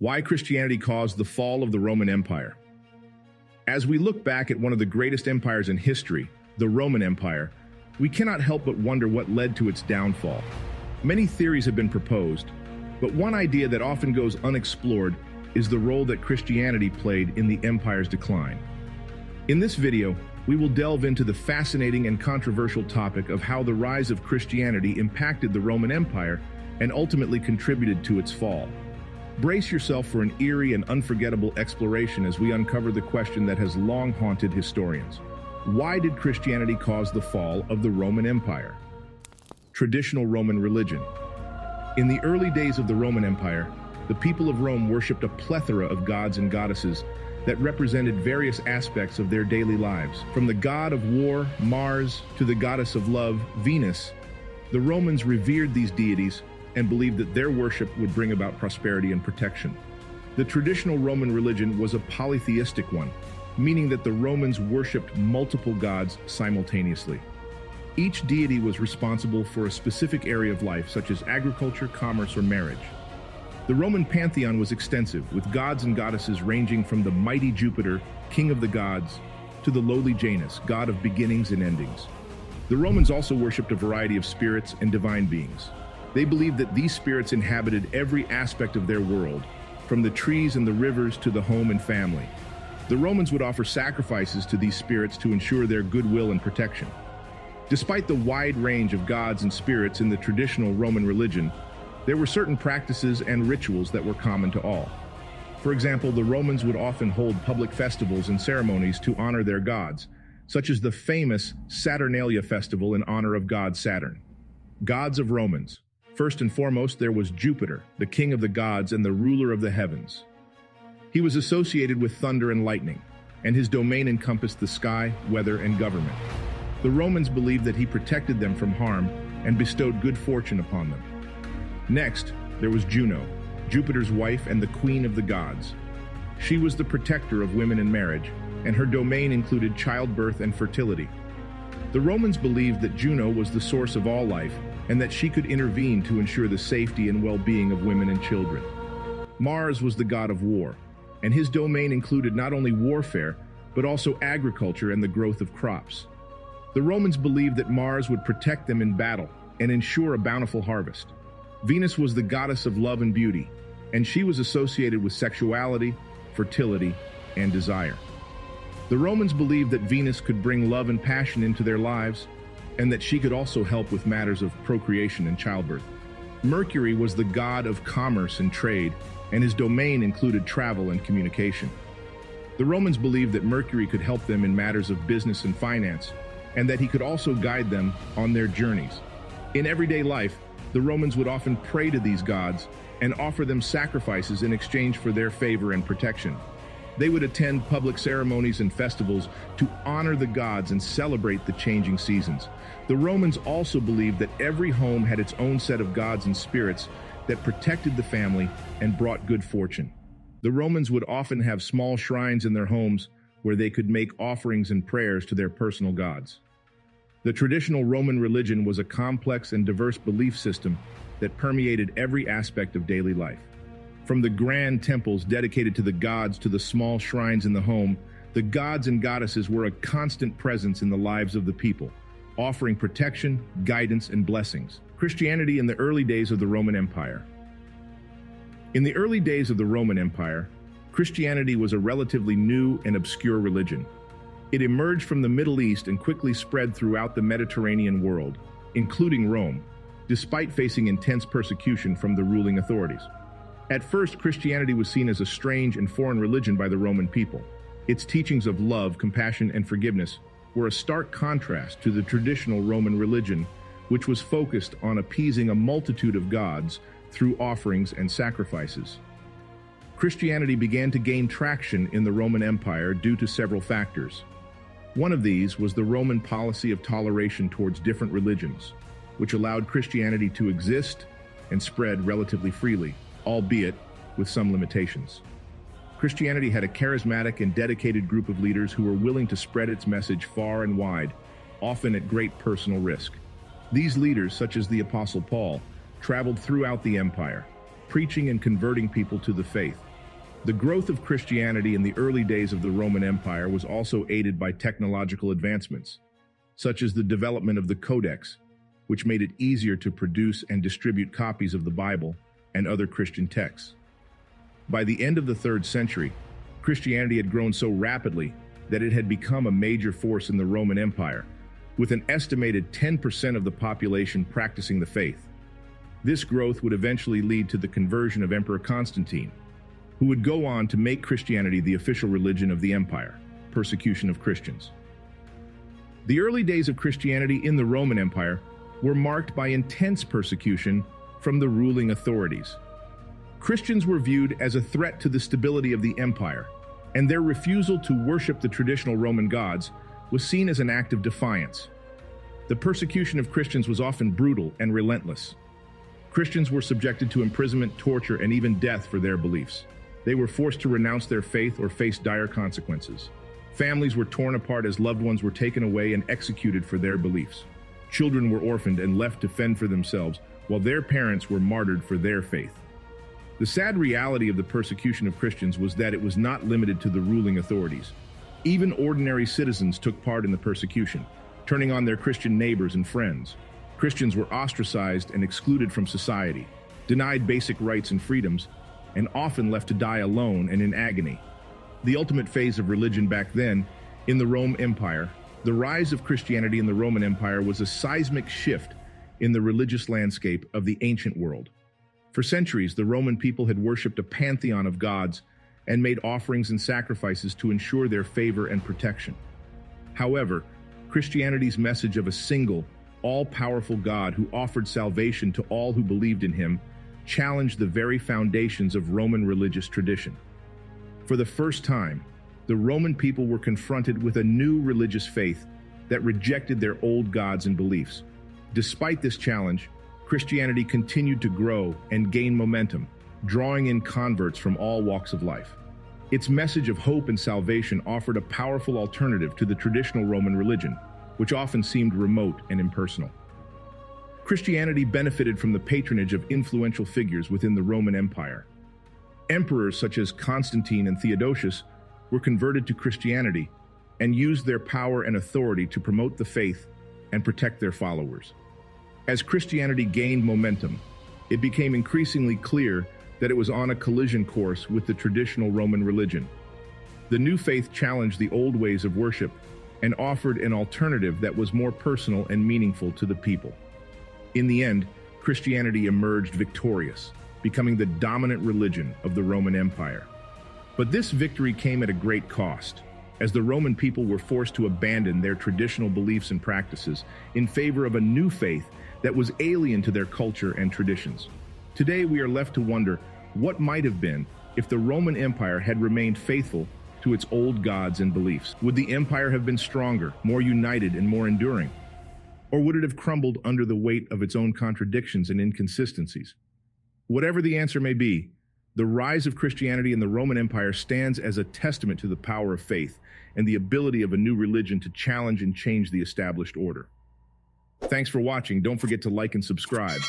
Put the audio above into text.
Why Christianity caused the fall of the Roman Empire. As we look back at one of the greatest empires in history, the Roman Empire, we cannot help but wonder what led to its downfall. Many theories have been proposed, but one idea that often goes unexplored is the role that Christianity played in the empire's decline. In this video, we will delve into the fascinating and controversial topic of how the rise of Christianity impacted the Roman Empire and ultimately contributed to its fall. Brace yourself for an eerie and unforgettable exploration as we uncover the question that has long haunted historians. Why did Christianity cause the fall of the Roman Empire? Traditional Roman religion. In the early days of the Roman Empire, the people of Rome worshipped a plethora of gods and goddesses that represented various aspects of their daily lives. From the god of war, Mars, to the goddess of love, Venus, the Romans revered these deities and believed that their worship would bring about prosperity and protection. The traditional Roman religion was a polytheistic one, meaning that the Romans worshipped multiple gods simultaneously. Each deity was responsible for a specific area of life, such as agriculture, commerce, or marriage. The Roman pantheon was extensive, with gods and goddesses ranging from the mighty Jupiter, king of the gods, to the lowly Janus, god of beginnings and endings. The Romans also worshipped a variety of spirits and divine beings. They believed that these spirits inhabited every aspect of their world, from the trees and the rivers to the home and family. The Romans would offer sacrifices to these spirits to ensure their goodwill and protection. Despite the wide range of gods and spirits in the traditional Roman religion, there were certain practices and rituals that were common to all. For example, the Romans would often hold public festivals and ceremonies to honor their gods, such as the famous Saturnalia festival in honor of god Saturn. Gods of Romans. First and foremost, there was Jupiter, the king of the gods and the ruler of the heavens. He was associated with thunder and lightning, and his domain encompassed the sky, weather, and government. The Romans believed that he protected them from harm and bestowed good fortune upon them. Next, there was Juno, Jupiter's wife and the queen of the gods. She was the protector of women in marriage, and her domain included childbirth and fertility. The Romans believed that Juno was the source of all life, and that she could intervene to ensure the safety and well-being of women and children. Mars was the god of war, and his domain included not only warfare, but also agriculture and the growth of crops. The Romans believed that Mars would protect them in battle and ensure a bountiful harvest. Venus was the goddess of love and beauty, and she was associated with sexuality, fertility, and desire. The Romans believed that Venus could bring love and passion into their lives, and that she could also help with matters of procreation and childbirth. Mercury was the god of commerce and trade, and his domain included travel and communication. The Romans believed that Mercury could help them in matters of business and finance, and that he could also guide them on their journeys. In everyday life, the Romans would often pray to these gods and offer them sacrifices in exchange for their favor and protection. They would attend public ceremonies and festivals to honor the gods and celebrate the changing seasons. The Romans also believed that every home had its own set of gods and spirits that protected the family and brought good fortune. The Romans would often have small shrines in their homes where they could make offerings and prayers to their personal gods. The traditional Roman religion was a complex and diverse belief system that permeated every aspect of daily life. From the grand temples dedicated to the gods to the small shrines in the home, the gods and goddesses were a constant presence in the lives of the people, offering protection, guidance, and blessings. Christianity in the early days of the Roman Empire. In the early days of the Roman Empire, Christianity was a relatively new and obscure religion. It emerged from the Middle East and quickly spread throughout the Mediterranean world, including Rome, despite facing intense persecution from the ruling authorities. At first, Christianity was seen as a strange and foreign religion by the Roman people. Its teachings of love, compassion, and forgiveness were a stark contrast to the traditional Roman religion, which was focused on appeasing a multitude of gods through offerings and sacrifices. Christianity began to gain traction in the Roman Empire due to several factors. One of these was the Roman policy of toleration towards different religions, which allowed Christianity to exist and spread relatively freely, albeit with some limitations. Christianity had a charismatic and dedicated group of leaders who were willing to spread its message far and wide, often at great personal risk. These leaders, such as the Apostle Paul, traveled throughout the empire, preaching and converting people to the faith. The growth of Christianity in the early days of the Roman Empire was also aided by technological advancements, such as the development of the Codex, which made it easier to produce and distribute copies of the Bible and other Christian texts. By the end of the 3rd century, Christianity had grown so rapidly that it had become a major force in the Roman Empire, with an estimated 10% of the population practicing the faith. This growth would eventually lead to the conversion of Emperor Constantine, who would go on to make Christianity the official religion of the empire, persecution of Christians. The early days of Christianity in the Roman Empire were marked by intense persecution from the ruling authorities. Christians were viewed as a threat to the stability of the empire, and their refusal to worship the traditional Roman gods was seen as an act of defiance. The persecution of Christians was often brutal and relentless. Christians were subjected to imprisonment, torture, and even death for their beliefs. They were forced to renounce their faith or face dire consequences. Families were torn apart as loved ones were taken away and executed for their beliefs. Children were orphaned and left to fend for themselves, while their parents were martyred for their faith. The sad reality of the persecution of Christians was that it was not limited to the ruling authorities. Even ordinary citizens took part in the persecution, turning on their Christian neighbors and friends. Christians were ostracized and excluded from society, denied basic rights and freedoms, and often left to die alone and in agony. The ultimate phase of religion back then, in the Roman Empire, the rise of Christianity in the Roman Empire was a seismic shift in the religious landscape of the ancient world. For centuries, the Roman people had worshipped a pantheon of gods and made offerings and sacrifices to ensure their favor and protection. However, Christianity's message of a single, all-powerful God who offered salvation to all who believed in him challenged the very foundations of Roman religious tradition. For the first time, the Roman people were confronted with a new religious faith that rejected their old gods and beliefs. Despite this challenge, Christianity continued to grow and gain momentum, drawing in converts from all walks of life. Its message of hope and salvation offered a powerful alternative to the traditional Roman religion, which often seemed remote and impersonal. Christianity benefited from the patronage of influential figures within the Roman Empire. Emperors such as Constantine and Theodosius were converted to Christianity and used their power and authority to promote the faith and protect their followers. As Christianity gained momentum, it became increasingly clear that it was on a collision course with the traditional Roman religion. The new faith challenged the old ways of worship and offered an alternative that was more personal and meaningful to the people. In the end, Christianity emerged victorious, becoming the dominant religion of the Roman Empire. But this victory came at a great cost, as the Roman people were forced to abandon their traditional beliefs and practices in favor of a new faith that was alien to their culture and traditions. Today, we are left to wonder what might have been if the Roman Empire had remained faithful to its old gods and beliefs. Would the empire have been stronger, more united, and more enduring? Or would it have crumbled under the weight of its own contradictions and inconsistencies? Whatever the answer may be, the rise of Christianity in the Roman Empire stands as a testament to the power of faith and the ability of a new religion to challenge and change the established order. Thanks for watching. Don't forget to like and subscribe.